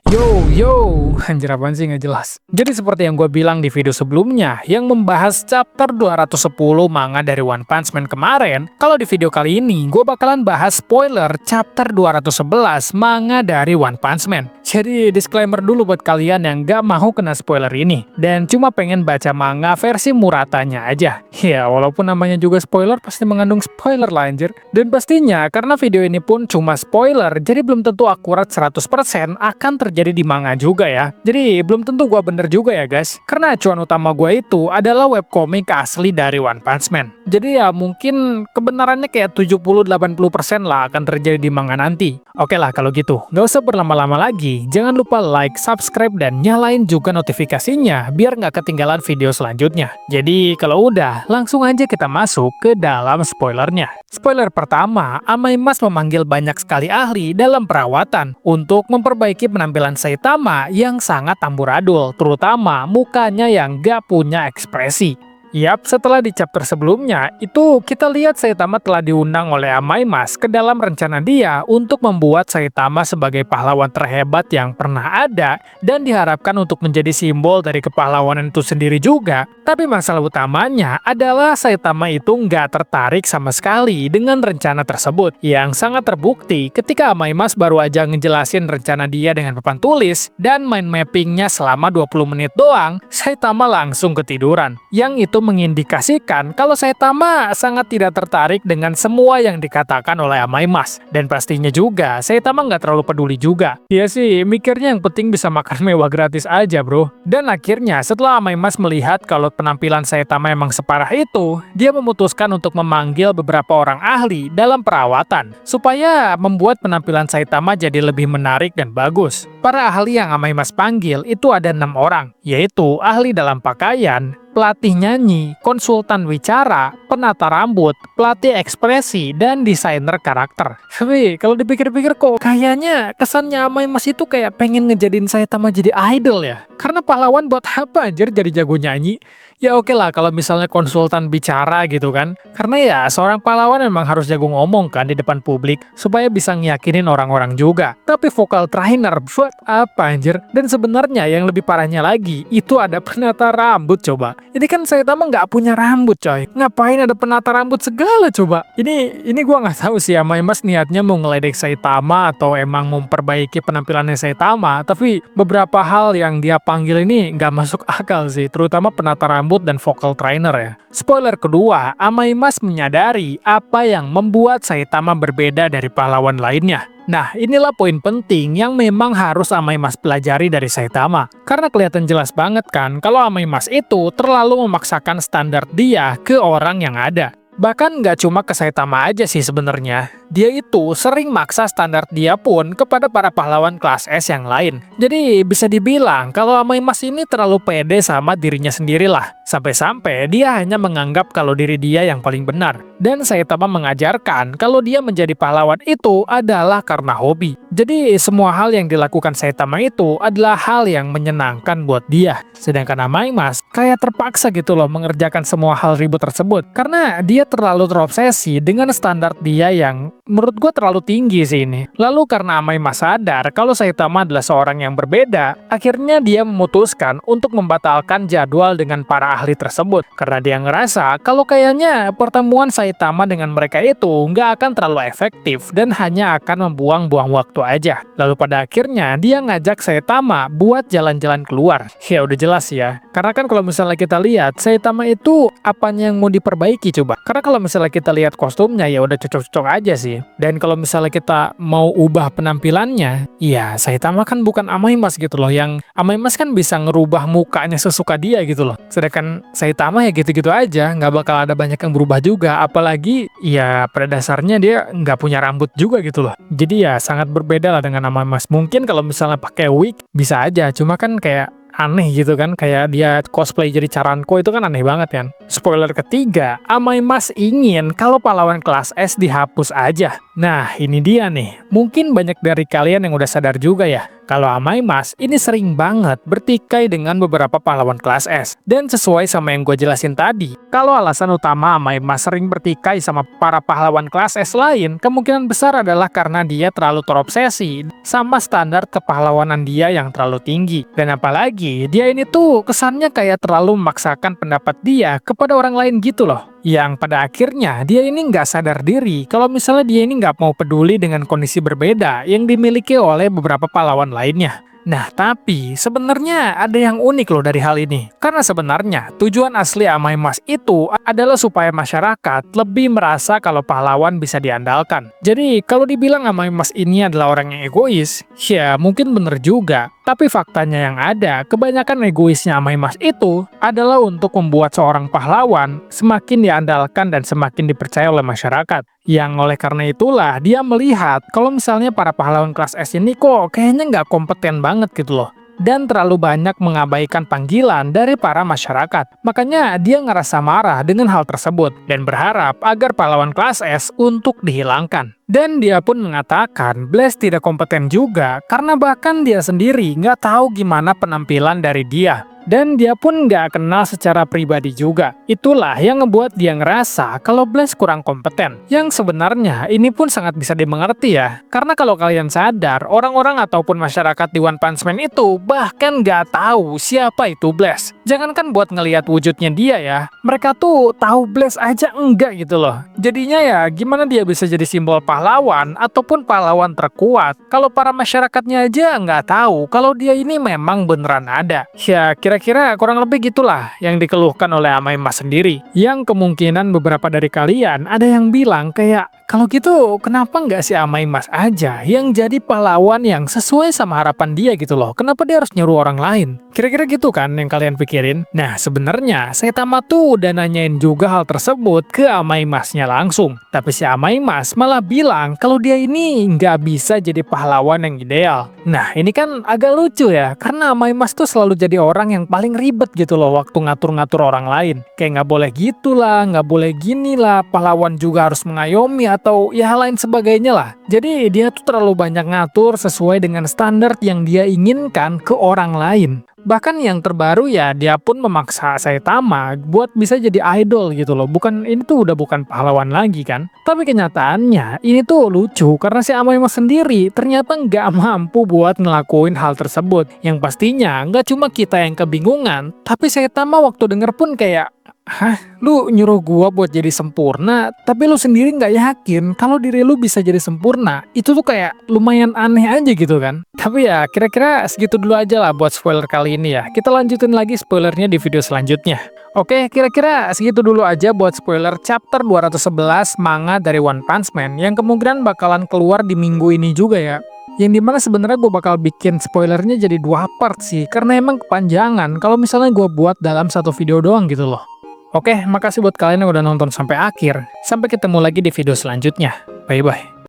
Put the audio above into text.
Yo, anjir apaan sih nggak jelas. Jadi seperti yang gue bilang di video sebelumnya, yang membahas chapter 210 manga dari One Punch Man kemarin, kalau di video kali ini gue bakalan bahas spoiler chapter 211 manga dari One Punch Man. Jadi disclaimer dulu buat kalian yang gak mau kena spoiler ini, dan cuma pengen baca manga versi Muratanya aja. Ya, walaupun namanya juga spoiler, pasti mengandung spoiler lah anjir. Dan pastinya, karena video ini pun cuma spoiler, jadi belum tentu akurat 100% akan terjadi di manga juga ya. Jadi belum tentu gua bener juga ya guys. Karena acuan utama gua itu adalah webcomic asli dari One Punch Man. Jadi ya mungkin kebenarannya kayak 70-80% lah akan terjadi di manga nanti. Oke lah kalau gitu, nggak usah berlama-lama lagi. Jangan lupa like, subscribe, dan nyalain juga notifikasinya biar nggak ketinggalan video selanjutnya. Jadi kalau udah, langsung aja kita masuk ke dalam spoilernya. Spoiler pertama, Amaimas memanggil banyak sekali ahli dalam perawatan untuk memperbaiki penampilan Saitama yang sangat amburadul, terutama mukanya yang gak punya ekspresi. Yap, setelah di chapter sebelumnya, itu kita lihat Saitama telah diundang oleh Amaimas ke dalam rencana dia untuk membuat Saitama sebagai pahlawan terhebat yang pernah ada dan diharapkan untuk menjadi simbol dari kepahlawanan itu sendiri juga. Tapi masalah utamanya adalah Saitama itu nggak tertarik sama sekali dengan rencana tersebut, yang sangat terbukti ketika Amaimas baru aja ngejelasin rencana dia dengan papan tulis dan mind mappingnya selama 20 menit doang, Saitama langsung ketiduran. Yang itu mengindikasikan kalau Saitama sangat tidak tertarik dengan semua yang dikatakan oleh Amaimas. Dan pastinya juga, Saitama nggak terlalu peduli juga. Dia sih mikirnya yang penting bisa makan mewah gratis aja bro. Dan akhirnya setelah Amaimas melihat kalau penampilan Saitama emang separah itu, dia memutuskan untuk memanggil beberapa orang ahli dalam perawatan, supaya membuat penampilan Saitama jadi lebih menarik dan bagus. Para ahli yang Amaimas panggil itu ada 6 orang, yaitu ahli dalam pakaian, pelatih nyanyi, konsultan wicara, penata rambut, pelatih ekspresi, dan desainer karakter. Tapi kalau dipikir-pikir kok kayaknya kesannya Amaimas itu kayak pengen ngejadiin Saitama jadi idol ya. Karena pahlawan buat apa anjir jadi jago nyanyi? Ya oke lah kalau misalnya konsultan bicara gitu kan. Karena ya seorang pahlawan memang harus jago ngomong kan di depan publik supaya bisa ngiyakinin orang-orang juga. Tapi vokal trainer buat apa anjir? Dan sebenarnya yang lebih parahnya lagi itu ada penata rambut coba. Ini kan Saitama nggak punya rambut coy. Ngapain ada penata rambut segala coba? Ini gua nggak tahu sih ya Amaimas niatnya mau ngeledek Saitama atau emang memperbaiki penampilannya Saitama. Tapi beberapa hal yang dia panggil ini nggak masuk akal sih. Terutama penata rambut dan vocal trainer ya. Spoiler kedua, Amaimas menyadari apa yang membuat Saitama berbeda dari pahlawan lainnya. Nah, inilah poin penting yang memang harus Amaimas pelajari dari Saitama. Karena kelihatan jelas banget kan kalau Amaimas itu terlalu memaksakan standar dia ke orang yang ada. Bahkan nggak cuma ke Saitama aja sih sebenarnya. Dia itu sering maksa standar dia pun kepada para pahlawan kelas S yang lain. Jadi bisa dibilang kalau Amaimas ini terlalu pede sama dirinya sendirilah. Sampai-sampai dia hanya menganggap kalau diri dia yang paling benar. Dan Saitama mengajarkan kalau dia menjadi pahlawan itu adalah karena hobi. Jadi semua hal yang dilakukan Saitama itu adalah hal yang menyenangkan buat dia. Sedangkan Amaimas kayak terpaksa gitu loh mengerjakan semua hal ribet tersebut. Karena dia terlalu terobsesi dengan standar dia yang menurut gue terlalu tinggi sih ini. Lalu karena Amaimas sadar kalau Saitama adalah seorang yang berbeda, akhirnya dia memutuskan untuk membatalkan jadwal dengan para ahli tersebut. Karena dia ngerasa kalau kayaknya pertemuan Saitama dengan mereka itu nggak akan terlalu efektif dan hanya akan membuang-buang waktu aja. Lalu pada akhirnya dia ngajak Saitama buat jalan-jalan keluar. Ya udah jelas ya. Karena kan kalau misalnya kita lihat Saitama itu apanya yang mau diperbaiki coba? Karena kalau misalnya kita lihat kostumnya ya udah cocok-cocok aja sih. Dan kalau misalnya kita mau ubah penampilannya, ya Saitama kan bukan Amaimas gitu loh. Yang Amaimas kan bisa ngerubah mukanya sesuka dia gitu loh. Sedangkan Saitama ya gitu-gitu aja, nggak bakal ada banyak yang berubah juga. Apalagi ya pada dasarnya dia nggak punya rambut juga gitu loh. Jadi ya sangat berbeda lah dengan Amaimas. Mungkin kalau misalnya pakai wig bisa aja, cuma kan kayak aneh gitu kan, kayak dia cosplay jadi Caranko itu kan aneh banget kan. Spoiler ketiga, Amaimas ingin kalau pahlawan kelas S dihapus aja. Nah ini dia nih, mungkin banyak dari kalian yang udah sadar juga ya Kalau Amaimas ini sering banget bertikai dengan beberapa pahlawan kelas S. Dan sesuai sama yang gue jelasin tadi, kalau alasan utama Amaimas sering bertikai sama para pahlawan kelas S lain, kemungkinan besar adalah karena dia terlalu terobsesi sama standar kepahlawanan dia yang terlalu tinggi. Dan apalagi, dia ini tuh kesannya kayak terlalu memaksakan pendapat dia kepada orang lain gitu loh. Yang pada akhirnya dia ini nggak sadar diri kalau misalnya dia ini nggak mau peduli dengan kondisi berbeda yang dimiliki oleh beberapa pahlawan lainnya. Nah, tapi sebenarnya ada yang unik loh dari hal ini. Karena sebenarnya tujuan asli Amaimas itu adalah supaya masyarakat lebih merasa kalau pahlawan bisa diandalkan. Jadi, kalau dibilang Amaimas ini adalah orang yang egois, ya mungkin bener juga. Tapi faktanya yang ada, kebanyakan egoisnya Amaimas itu adalah untuk membuat seorang pahlawan semakin diandalkan dan semakin dipercaya oleh masyarakat. Yang oleh karena itulah dia melihat kalau misalnya para pahlawan kelas S ini kok kayaknya nggak kompeten banget gitu loh. Dan terlalu banyak mengabaikan panggilan dari para masyarakat. Makanya dia ngerasa marah dengan hal tersebut dan berharap agar pahlawan kelas S untuk dihilangkan. Dan dia pun mengatakan Blaze tidak kompeten juga karena bahkan dia sendiri nggak tahu gimana penampilan dari dia. Dan dia pun nggak kenal secara pribadi juga. Itulah yang ngebuat dia ngerasa kalau Blaze kurang kompeten. Yang sebenarnya ini pun sangat bisa dimengerti ya. Karena kalau kalian sadar, orang-orang ataupun masyarakat di One Punch Man itu bahkan nggak tahu siapa itu Blaze. Jangankan buat ngelihat wujudnya dia ya, mereka tuh tahu Blaze aja enggak gitu loh. Jadinya ya gimana dia bisa jadi simbol pahlawan ataupun pahlawan terkuat kalau para masyarakatnya aja nggak tahu kalau dia ini memang beneran ada. Ya kira-kira kurang lebih gitulah yang dikeluhkan oleh Amaimas sendiri. Yang kemungkinan beberapa dari kalian ada yang bilang kayak, kalau gitu kenapa nggak si Amaimas aja yang jadi pahlawan yang sesuai sama harapan dia gitu loh? Kenapa dia harus nyuruh orang lain? Kira-kira gitu kan yang kalian pikirin? Nah sebenarnya Saitama tuh udah nanyain juga hal tersebut ke Amaimasnya langsung. Tapi si Amaimas malah bilang kalau dia ini nggak bisa jadi pahlawan yang ideal. Nah ini kan agak lucu ya, karena Amaimas tuh selalu jadi orang yang paling ribet gitu loh waktu ngatur-ngatur orang lain. Kayak nggak boleh gitulah, nggak boleh gini lah, pahlawan juga harus mengayomi atau ya hal lain sebagainya lah. Jadi dia tuh terlalu banyak ngatur sesuai dengan standar yang dia inginkan ke orang lain. Bahkan yang terbaru ya dia pun memaksa Saitama buat bisa jadi idol gitu loh. Ini tuh udah bukan pahlawan lagi kan. Tapi kenyataannya ini tuh lucu karena si Amaimas sendiri ternyata nggak mampu buat ngelakuin hal tersebut. Yang pastinya nggak cuma kita yang kebingungan, tapi Saitama waktu denger pun kayak, hah, lu nyuruh gua buat jadi sempurna, tapi lu sendiri nggak yakin kalau diri lu bisa jadi sempurna. Itu tuh kayak lumayan aneh aja gitu kan. Tapi ya kira-kira segitu dulu aja lah buat spoiler kali ini ya. Kita lanjutin lagi spoilernya di video selanjutnya. Oke, kira-kira segitu dulu aja buat spoiler chapter 211 manga dari One Punch Man yang kemungkinan bakalan keluar di minggu ini juga ya. Yang dimana sebenarnya gue bakal bikin spoilernya jadi 2 part sih, karena emang kepanjangan kalau misalnya gue buat dalam satu video doang gitu loh. Oke, makasih buat kalian yang udah nonton sampai akhir. Sampai ketemu lagi di video selanjutnya. Bye-bye.